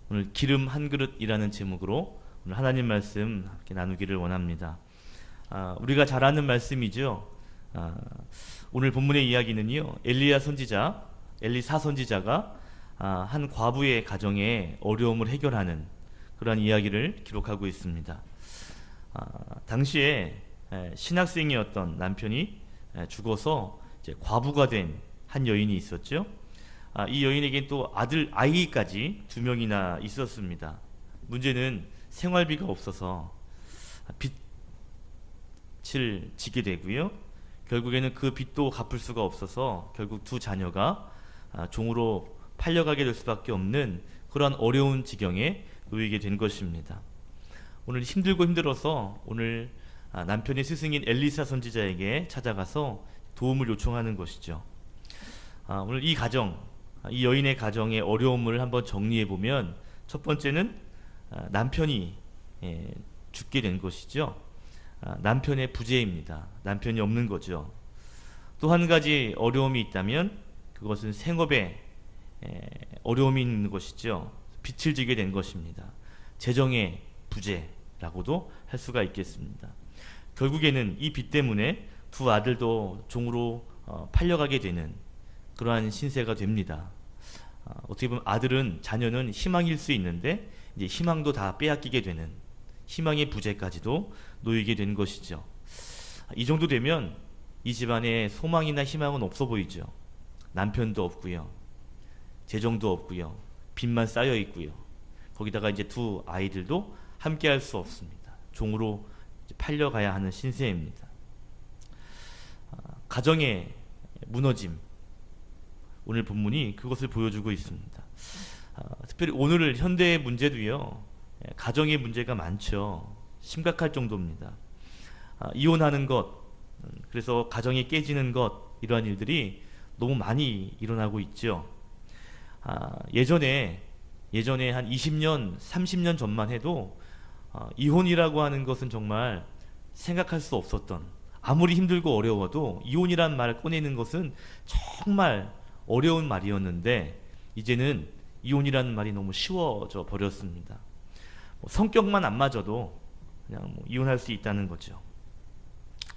오늘 기름 한 그릇이라는 제목으로 오늘 하나님 말씀 함께 나누기를 원합니다. 우리가 잘 아는 말씀이죠. 오늘 본문의 이야기는요, 엘리사 선지자가 한 과부의 가정에 어려움을 해결하는 그러한 이야기를 기록하고 있습니다. 당시에 신학생이었던 남편이 죽어서 이제 과부가 된 한 여인이 있었죠. 이 여인에겐 또 아이까지 2명이나 있었습니다. 문제는 생활비가 없어서 빚을 지게 되고요. 결국에는 그 빚도 갚을 수가 없어서 결국 두 자녀가 종으로 팔려가게 될 수밖에 없는 그러한 어려운 지경에 놓이게 된 것입니다. 오늘 힘들고 힘들어서 오늘 남편의 스승인 엘리사 선지자에게 찾아가서 도움을 요청하는 것이죠. 오늘 이 여인의 가정의 어려움을 한번 정리해 보면, 첫 번째는 남편이 죽게 된 것이죠. 남편의 부재입니다. 남편이 없는 거죠. 또 한 가지 어려움이 있다면 그것은 생업에 어려움이 있는 것이죠. 빚을 지게 된 것입니다. 재정의 부재라고도 할 수가 있겠습니다. 결국에는 이 빚 때문에 두 아들도 종으로 팔려가게 되는 그러한 신세가 됩니다. 어떻게 보면 자녀는 희망일 수 있는데 이제 희망도 다 빼앗기게 되는, 희망의 부재까지도 놓이게 된 것이죠. 이 정도 되면 이 집안에 소망이나 희망은 없어 보이죠. 남편도 없고요, 재정도 없고요, 빚만 쌓여 있고요. 거기다가 이제 두 아이들도 함께 할 수 없습니다. 종으로 팔려가야 하는 신세입니다. 가정의 무너짐, 오늘 본문이 그것을 보여주고 있습니다. 특별히 오늘 현대의 문제도요, 가정의 문제가 많죠. 심각할 정도입니다. 이혼하는 것, 그래서 가정이 깨지는 것, 이러한 일들이 너무 많이 일어나고 있죠. 예전에 한 20년, 30년 전만 해도 이혼이라고 하는 것은 정말 생각할 수 없었던, 아무리 힘들고 어려워도 이혼이란 말을 꺼내는 것은 정말 어려운 말이었는데, 이제는 이혼이라는 말이 너무 쉬워져 버렸습니다. 성격만 안 맞아도 그냥 이혼할 수 있다는 거죠.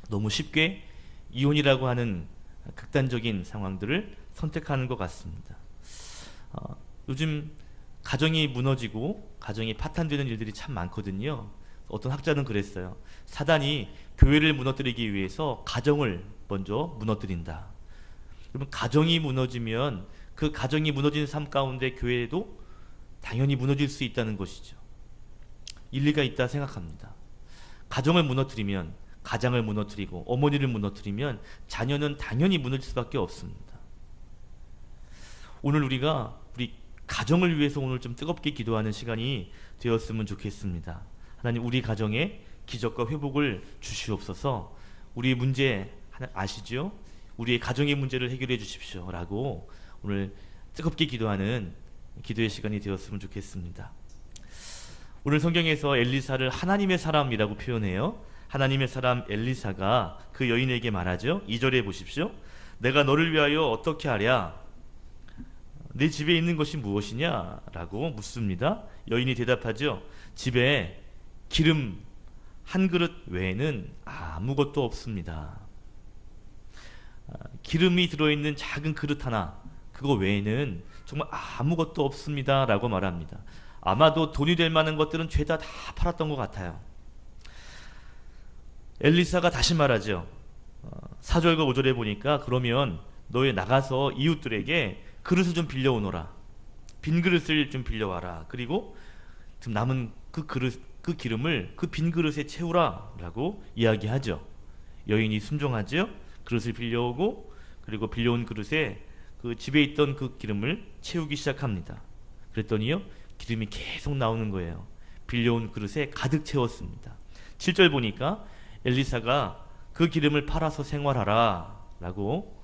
너무 쉽게 이혼이라고 하는 극단적인 상황들을 선택하는 것 같습니다. 요즘 가정이 무너지고 가정이 파탄되는 일들이 참 많거든요. 어떤 학자는 그랬어요. 사단이 교회를 무너뜨리기 위해서 가정을 먼저 무너뜨린다. 여러분, 가정이 무너지면 그 가정이 무너진 삶 가운데 교회도 당연히 무너질 수 있다는 것이죠. 일리가 있다 생각합니다. 가정을 무너뜨리면, 가장을 무너뜨리고 어머니를 무너뜨리면 자녀는 당연히 무너질 수밖에 없습니다. 오늘 우리 가정을 위해서 오늘 좀 뜨겁게 기도하는 시간이 되었으면 좋겠습니다. 하나님, 우리 가정에 기적과 회복을 주시옵소서. 우리의 문제 아시죠? 우리의 가정의 문제를 해결해 주십시오 라고 오늘 뜨겁게 기도하는 기도의 시간이 되었으면 좋겠습니다. 오늘 성경에서 엘리사를 하나님의 사람이라고 표현해요. 하나님의 사람 엘리사가 그 여인에게 말하죠. 2절에 보십시오. 내가 너를 위하여 어떻게 하랴? 내 집에 있는 것이 무엇이냐? 라고 묻습니다. 여인이 대답하죠. 집에 기름 한 그릇 외에는 아무것도 없습니다. 기름이 들어있는 작은 그릇 하나, 그거 외에는 정말 아무것도 없습니다 라고 말합니다. 아마도 돈이 될 만한 것들은 죄다 다 팔았던 것 같아요. 엘리사가 다시 말하죠. 4절과 5절에 보니까 그러면 너희 나가서 이웃들에게 그릇을 좀 빌려오너라. 빈 그릇을 좀 빌려와라. 그리고 좀 남은 그 기름을 그 빈 그릇에 채우라 라고 이야기하죠. 여인이 순종하죠. 그릇을 빌려오고, 그리고 빌려온 그릇에 그 집에 있던 그 기름을 채우기 시작합니다. 그랬더니요, 기름이 계속 나오는 거예요. 빌려온 그릇에 가득 채웠습니다. 7절 보니까 엘리사가 그 기름을 팔아서 생활하라 라고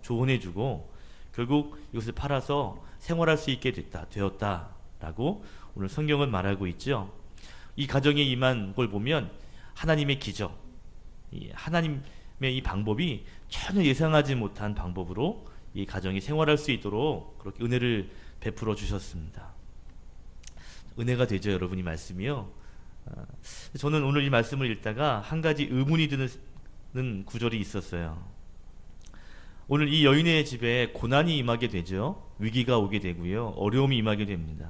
조언해주고, 결국 이것을 팔아서 생활할 수 있게 되었다 라고 오늘 성경은 말하고 있죠. 이 가정에 임한 걸 보면 하나님의 기적, 하나님의 이 방법이 전혀 예상하지 못한 방법으로 이 가정이 생활할 수 있도록 그렇게 은혜를 베풀어 주셨습니다. 은혜가 되죠, 여러분. 이 말씀이요. 저는 오늘 이 말씀을 읽다가 한 가지 의문이 드는 구절이 있었어요. 오늘 이 여인의 집에 고난이 임하게 되죠. 위기가 오게 되고요. 어려움이 임하게 됩니다.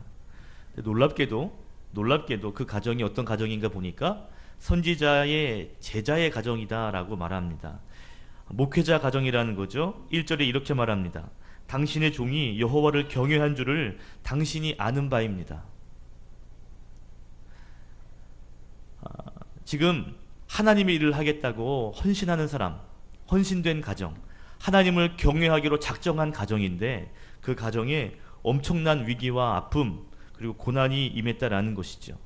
놀랍게도 그 가정이 어떤 가정인가 보니까 선지자의 제자의 가정이다라고 말합니다. 목회자 가정이라는 거죠. 1절에 이렇게 말합니다. 당신의 종이 여호와를 경외한 줄을 당신이 아는 바입니다. 지금 하나님의 일을 하겠다고 헌신하는 사람, 헌신된 가정, 하나님을 경외하기로 작정한 가정인데 그 가정에 엄청난 위기와 아픔 그리고 고난이 임했다라는 것이죠.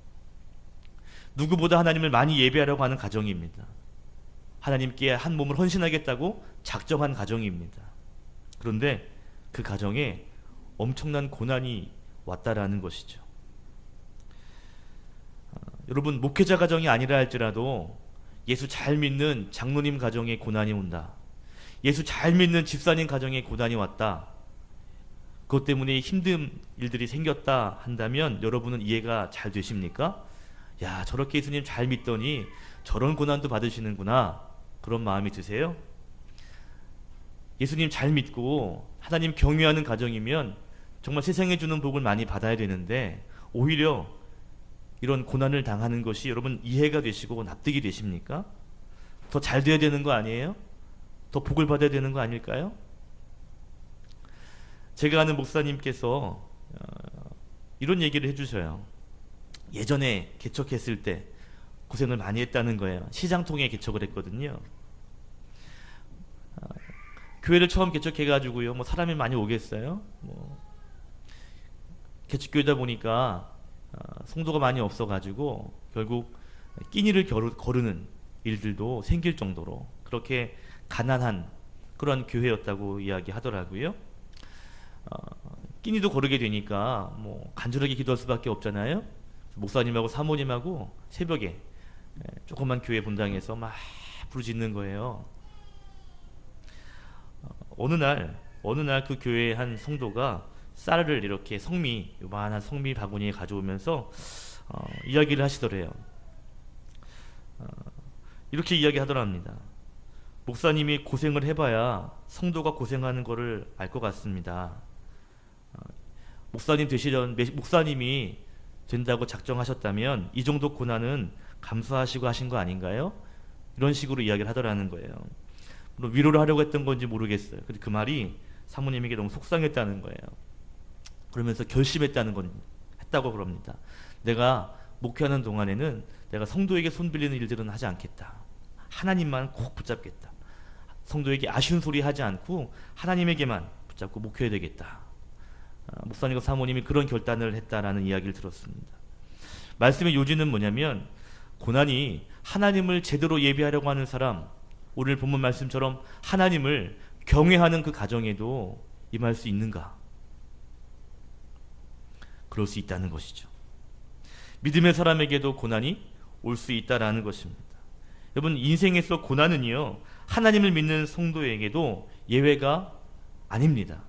누구보다 하나님을 많이 예배하려고 하는 가정입니다. 하나님께 한 몸을 헌신하겠다고 작정한 가정입니다. 그런데 그 가정에 엄청난 고난이 왔다라는 것이죠. 여러분, 목회자 가정이 아니라 할지라도 예수 잘 믿는 장로님 가정에 고난이 온다. 예수 잘 믿는 집사님 가정에 고난이 왔다. 그것 때문에 힘든 일들이 생겼다 한다면 여러분은 이해가 잘 되십니까? 야, 저렇게 예수님 잘 믿더니 저런 고난도 받으시는구나. 그런 마음이 드세요? 예수님 잘 믿고 하나님 경외하는 가정이면 정말 세상에 주는 복을 많이 받아야 되는데 오히려 이런 고난을 당하는 것이 여러분 이해가 되시고 납득이 되십니까? 더 잘 돼야 되는 거 아니에요? 더 복을 받아야 되는 거 아닐까요? 제가 아는 목사님께서 이런 얘기를 해주셔요. 예전에 개척했을 때 고생을 많이 했다는 거예요. 시장통에 개척을 했거든요. 교회를 처음 개척해가지고요, 뭐 사람이 많이 오겠어요? 개척교회다 보니까 성도가 많이 없어가지고 결국 끼니를 거르는 일들도 생길 정도로 그렇게 가난한 그런 교회였다고 이야기하더라고요. 끼니도 거르게 되니까 뭐 간절하게 기도할 수밖에 없잖아요. 목사님하고 사모님하고 새벽에 조그만 교회 본당에서 막 부르짖는 거예요. 어느 날 그 교회의 한 성도가 쌀을 이렇게 요만한 성미 바구니에 가져오면서 이야기를 하시더래요. 이렇게 이야기하더랍니다. 목사님이 고생을 해봐야 성도가 고생하는 거를 알 것 같습니다. 목사님이 된다고 작정하셨다면 이 정도 고난은 감수하시고 하신 거 아닌가요? 이런 식으로 이야기를 하더라는 거예요. 물론 위로를 하려고 했던 건지 모르겠어요. 근데 그 말이 사모님에게 너무 속상했다는 거예요. 그러면서 했다고 그럽니다. 내가 목회하는 동안에는 내가 성도에게 손 빌리는 일들은 하지 않겠다. 하나님만 꼭 붙잡겠다. 성도에게 아쉬운 소리 하지 않고 하나님에게만 붙잡고 목회해야 되겠다. 목사님과 사모님이 그런 결단을 했다라는 이야기를 들었습니다. 말씀의 요지는 뭐냐면 고난이 하나님을 제대로 예배하려고 하는 사람, 오늘 본문 말씀처럼 하나님을 경외하는 그 가정에도 임할 수 있는가? 그럴 수 있다는 것이죠. 믿음의 사람에게도 고난이 올 수 있다라는 것입니다. 여러분, 인생에서 고난은요, 하나님을 믿는 성도에게도 예외가 아닙니다.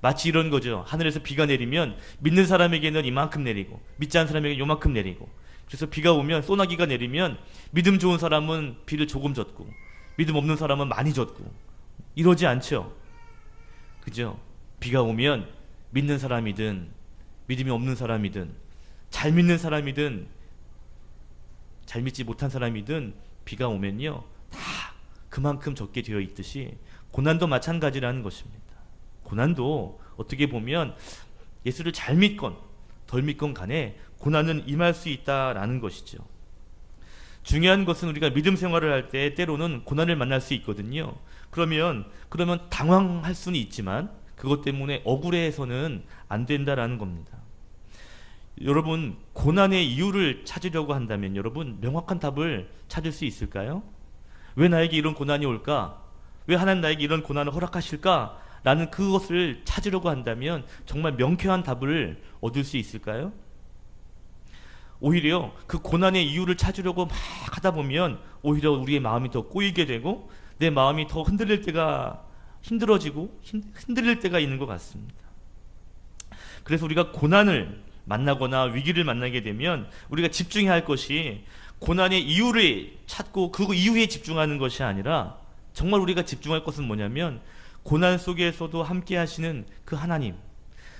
마치 이런 거죠. 하늘에서 비가 내리면 믿는 사람에게는 이만큼 내리고 믿지 않는 사람에게는 요만큼 내리고, 그래서 비가 오면 소나기가 내리면 믿음 좋은 사람은 비를 조금 줬고 믿음 없는 사람은 많이 줬고 이러지 않죠. 그죠? 비가 오면 믿는 사람이든 믿음이 없는 사람이든 잘 믿는 사람이든 잘 믿지 못한 사람이든 비가 오면요 다 그만큼 적게 되어 있듯이 고난도 마찬가지라는 것입니다. 고난도 어떻게 보면 예수를 잘 믿건 덜 믿건 간에 고난은 임할 수 있다라는 것이죠. 중요한 것은 우리가 믿음 생활을 할 때 때로는 고난을 만날 수 있거든요. 그러면 당황할 수는 있지만 그것 때문에 억울해서는 안 된다라는 겁니다. 여러분, 고난의 이유를 찾으려고 한다면 여러분 명확한 답을 찾을 수 있을까요? 왜 나에게 이런 고난이 올까? 왜 하나님 나에게 이런 고난을 허락하실까? 라는 그것을 찾으려고 한다면 정말 명쾌한 답을 얻을 수 있을까요? 오히려 그 고난의 이유를 찾으려고 막 하다 보면 오히려 우리의 마음이 더 꼬이게 되고 내 마음이 더 흔들릴 때가 있는 것 같습니다. 그래서 우리가 고난을 만나거나 위기를 만나게 되면 우리가 집중해야 할 것이 고난의 이유를 찾고 그 이유에 집중하는 것이 아니라 정말 우리가 집중할 것은 뭐냐면 고난 속에서도 함께 하시는 그 하나님,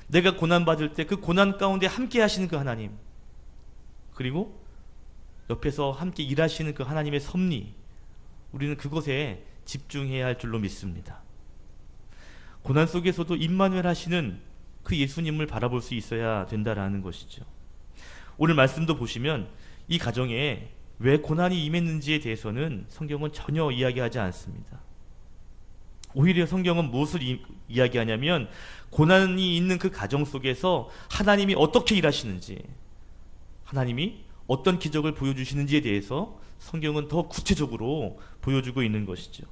내가 고난 받을 때 그 고난 가운데 함께 하시는 그 하나님, 그리고 옆에서 함께 일하시는 그 하나님의 섭리, 우리는 그것에 집중해야 할 줄로 믿습니다. 고난 속에서도 임마누엘 하시는 그 예수님을 바라볼 수 있어야 된다라는 것이죠. 오늘 말씀도 보시면 이 가정에 왜 고난이 임했는지에 대해서는 성경은 전혀 이야기하지 않습니다. 오히려 성경은 무엇을 이야기하냐면 고난이 있는 그 가정 속에서 하나님이 어떻게 일하시는지, 하나님이 어떤 기적을 보여주시는지에 대해서 성경은 더 구체적으로 보여주고 있는 것이죠.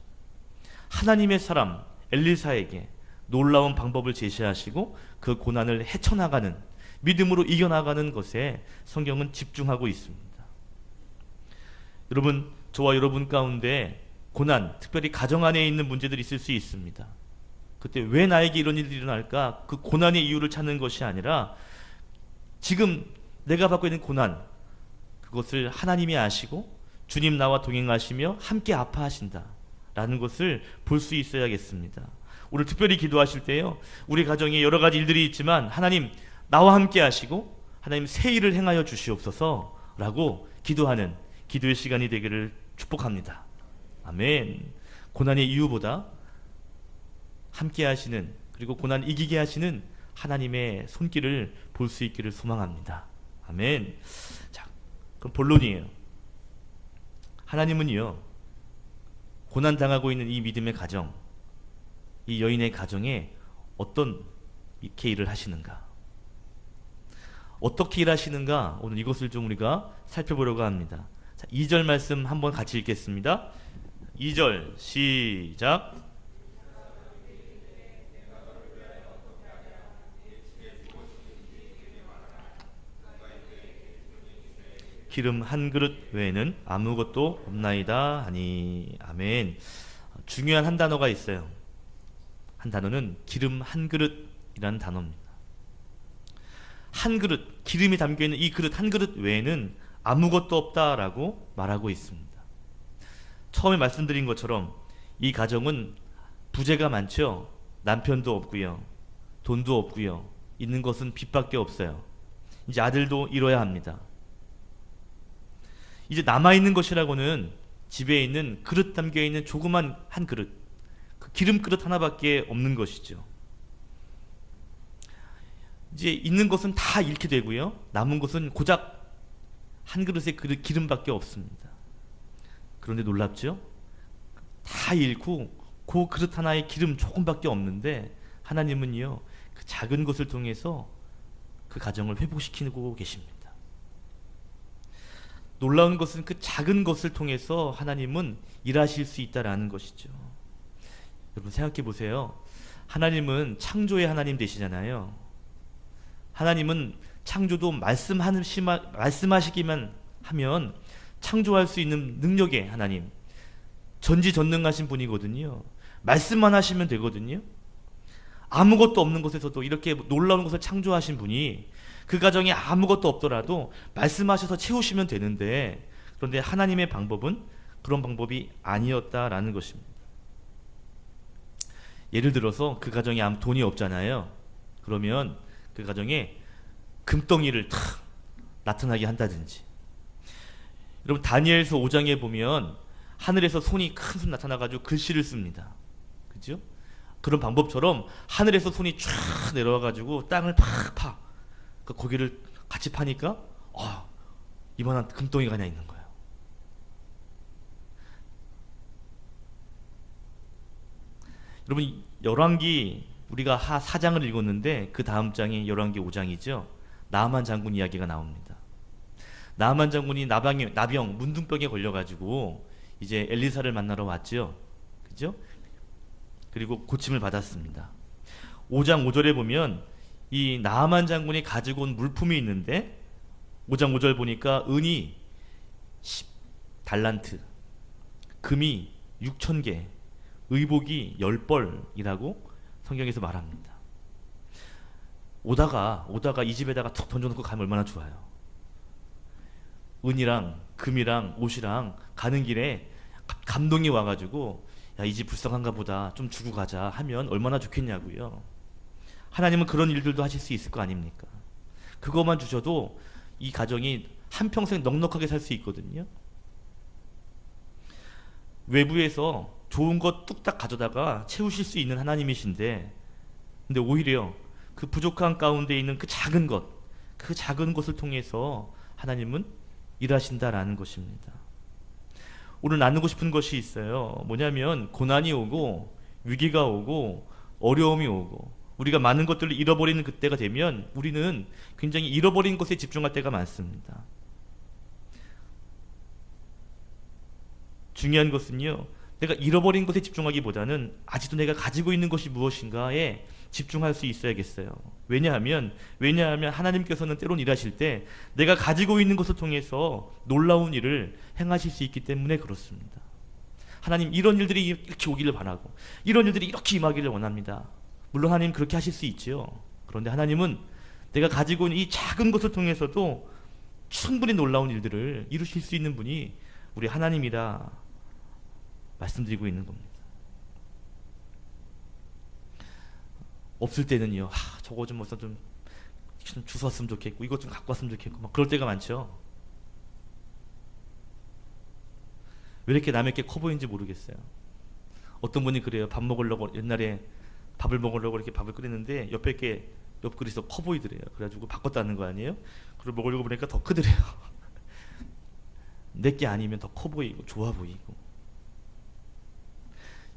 하나님의 사람 엘리사에게 놀라운 방법을 제시하시고 그 고난을 헤쳐나가는, 믿음으로 이겨나가는 것에 성경은 집중하고 있습니다. 여러분, 저와 여러분 가운데 고난, 특별히 가정 안에 있는 문제들이 있을 수 있습니다. 그때 왜 나에게 이런 일이 일어날까? 그 고난의 이유를 찾는 것이 아니라 지금 내가 받고 있는 고난, 그것을 하나님이 아시고 주님 나와 동행하시며 함께 아파하신다 라는 것을 볼 수 있어야겠습니다. 오늘 특별히 기도하실 때요, 우리 가정에 여러 가지 일들이 있지만 하나님 나와 함께 하시고 하나님 새 일을 행하여 주시옵소서 라고 기도하는 기도의 시간이 되기를 축복합니다. 아멘. 고난의 이유보다 함께 하시는, 그리고 고난 이기게 하시는 하나님의 손길을 볼 수 있기를 소망합니다. 아멘. 자, 그럼 본론이에요. 하나님은요, 고난 당하고 있는 이 믿음의 가정, 이 여인의 가정에 어떤 이렇게 일을 하시는가, 어떻게 일하시는가, 오늘 이것을 좀 우리가 살펴보려고 합니다. 자, 2절 말씀 한번 같이 읽겠습니다. 2절 시작. 기름 한 그릇 외에는 아무것도 없나이다 하니. 아멘. 중요한 한 단어가 있어요. 한 단어는 기름 한 그릇이라는 단어입니다. 한 그릇, 기름이 담겨있는 이 그릇 한 그릇 외에는 아무것도 없다라고 말하고 있습니다. 처음에 말씀드린 것처럼 이 가정은 부재가 많죠. 남편도 없고요, 돈도 없고요, 있는 것은 빚밖에 없어요. 이제 아들도 잃어야 합니다. 이제 남아있는 것이라고는 집에 있는 그릇 담겨있는 조그만 한 그릇, 그 기름 그릇 하나밖에 없는 것이죠. 이제 있는 것은 다 잃게 되고요, 남은 것은 고작 한 그릇의 기름밖에 없습니다. 그런데 놀랍죠? 다 잃고 그 그릇 하나의 기름 조금밖에 없는데 하나님은요, 그 작은 것을 통해서 그 가정을 회복시키고 계십니다. 놀라운 것은 그 작은 것을 통해서 하나님은 일하실 수 있다라는 것이죠. 여러분 생각해 보세요. 하나님은 창조의 하나님 되시잖아요. 하나님은 창조도 말씀하시기만 하면 창조할 수 있는 능력의 하나님, 전지전능하신 분이거든요. 말씀만 하시면 되거든요. 아무것도 없는 곳에서도 이렇게 놀라운 것을 창조하신 분이 그 가정에 아무것도 없더라도 말씀하셔서 채우시면 되는데, 그런데 하나님의 방법은 그런 방법이 아니었다라는 것입니다. 예를 들어서 그 가정에 아무 돈이 없잖아요. 그러면 그 가정에 금덩이를 탁 나타나게 한다든지, 여러분 다니엘서 5장에 보면 하늘에서 손이 큰 손 나타나가지고 글씨를 씁니다. 그죠? 그런 방법처럼 하늘에서 손이 쫙 내려와가지고 땅을 팍 파. 그 고기를 같이 파니까 이만한 금덩이가 하나 있는 거예요. 여러분 열왕기 우리가 하 4장을 읽었는데 그 다음 장이 열왕기 5장이죠. 나아만 장군 이야기가 나옵니다. 나아만 장군이 나병 문둥병에 걸려가지고 이제 엘리사를 만나러 왔죠. 그죠? 그리고 고침을 받았습니다. 5장 5절에 보면 이 나아만 장군이 가지고 온 물품이 있는데 5장 5절 보니까 은이 10달란트, 금이 6,000개, 의복이 10벌이라고 성경에서 말합니다. 오다가 이 집에다가 툭 던져놓고 가면 얼마나 좋아요. 은이랑 금이랑 옷이랑 가는 길에 감동이 와가지고 야, 이 집 불쌍한가 보다 좀 주고 가자 하면 얼마나 좋겠냐고요. 하나님은 그런 일들도 하실 수 있을 거 아닙니까? 그것만 주셔도 이 가정이 한평생 넉넉하게 살 수 있거든요. 외부에서 좋은 것 뚝딱 가져다가 채우실 수 있는 하나님이신데, 근데 오히려 그 부족한 가운데 있는 그 작은 것을 통해서 하나님은 일하신다라는 것입니다. 오늘 나누고 싶은 것이 있어요. 뭐냐면 고난이 오고 위기가 오고 어려움이 오고 우리가 많은 것들을 잃어버리는 그때가 되면 우리는 굉장히 잃어버린 것에 집중할 때가 많습니다. 중요한 것은요, 내가 잃어버린 것에 집중하기보다는 아직도 내가 가지고 있는 것이 무엇인가에 집중할 수 있어야겠어요. 왜냐하면 하나님께서는 때론 일하실 때 내가 가지고 있는 것을 통해서 놀라운 일을 행하실 수 있기 때문에 그렇습니다. 하나님, 이런 일들이 이렇게 오기를 바라고 이런 일들이 이렇게 임하기를 원합니다. 물론 하나님 그렇게 하실 수 있죠. 그런데 하나님은 내가 가지고 있는 이 작은 것을 통해서도 충분히 놀라운 일들을 이루실 수 있는 분이 우리 하나님이라 말씀드리고 있는 겁니다. 없을 때는요, 저거 좀 주웠으면 좋겠고 이것 좀 갖고 왔으면 좋겠고 막 그럴 때가 많죠. 왜 이렇게 남에게 커 보이는지 모르겠어요. 어떤 분이 그래요. 옛날에 밥을 먹으려고 이렇게 밥을 끓였는데 옆그릇이 커 보이더래요. 그래가지고 바꿨다는 거 아니에요? 그걸 먹으려고 보니까 더 크더래요. 내게 아니면 더 커 보이고 좋아 보이고.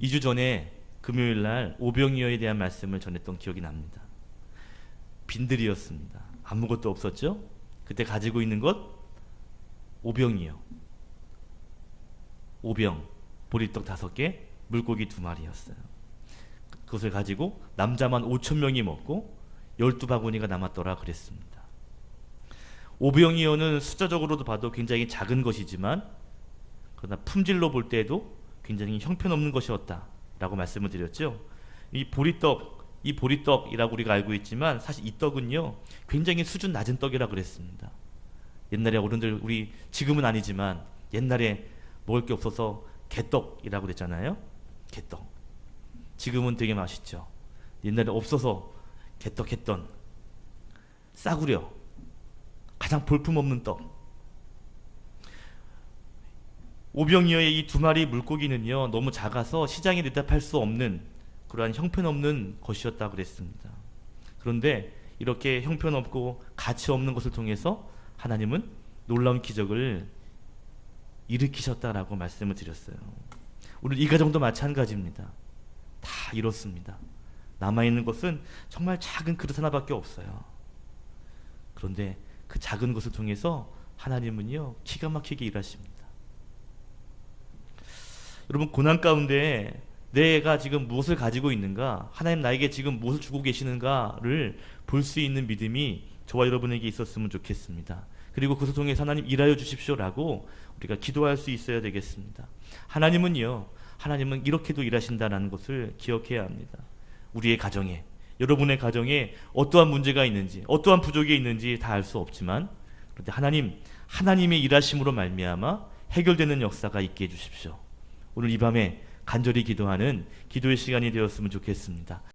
2주 전에 금요일 날 오병이어에 대한 말씀을 전했던 기억이 납니다. 빈들이었습니다. 아무것도 없었죠? 그때 가지고 있는 것 오병이어. 오병, 보리떡 5개, 물고기 2마리였어요. 그것을 가지고 남자만 5,000명이 먹고 12바구니가 남았더라 그랬습니다. 오병이어는 숫자적으로도 봐도 굉장히 작은 것이지만 그러나 품질로 볼 때에도 굉장히 형편없는 것이었다라고 말씀을 드렸죠. 이 보리떡이라고 우리가 알고 있지만 사실 이 떡은요 굉장히 수준 낮은 떡이라 그랬습니다. 옛날에 어른들, 우리 지금은 아니지만 옛날에 먹을 게 없어서 개떡이라고 그랬잖아요. 개떡. 지금은 되게 맛있죠. 옛날에 없어서 개떡 했던 싸구려, 가장 볼품없는 떡. 오병이어의 이 2마리 물고기는요 너무 작아서 시장에 내다 팔 수 없는 그러한 형편없는 것이었다 그랬습니다. 그런데 이렇게 형편없고 가치 없는 것을 통해서 하나님은 놀라운 기적을 일으키셨다라고 말씀을 드렸어요. 오늘 이 가정도 마찬가지입니다. 다 이렇습니다. 남아있는 것은 정말 작은 그릇 하나밖에 없어요. 그런데 그 작은 것을 통해서 하나님은요 기가 막히게 일하십니다. 여러분, 고난 가운데 내가 지금 무엇을 가지고 있는가, 하나님 나에게 지금 무엇을 주고 계시는가를 볼 수 있는 믿음이 저와 여러분에게 있었으면 좋겠습니다. 그리고 그것을 통해서 하나님 일하여 주십시오라고 우리가 기도할 수 있어야 되겠습니다. 하나님은 이렇게도 일하신다는 것을 기억해야 합니다. 우리의 가정에, 여러분의 가정에 어떠한 문제가 있는지, 어떠한 부족이 있는지 다 알 수 없지만 그런데 하나님의 일하심으로 말미암아 해결되는 역사가 있게 해주십시오. 오늘 이 밤에 간절히 기도하는 기도의 시간이 되었으면 좋겠습니다.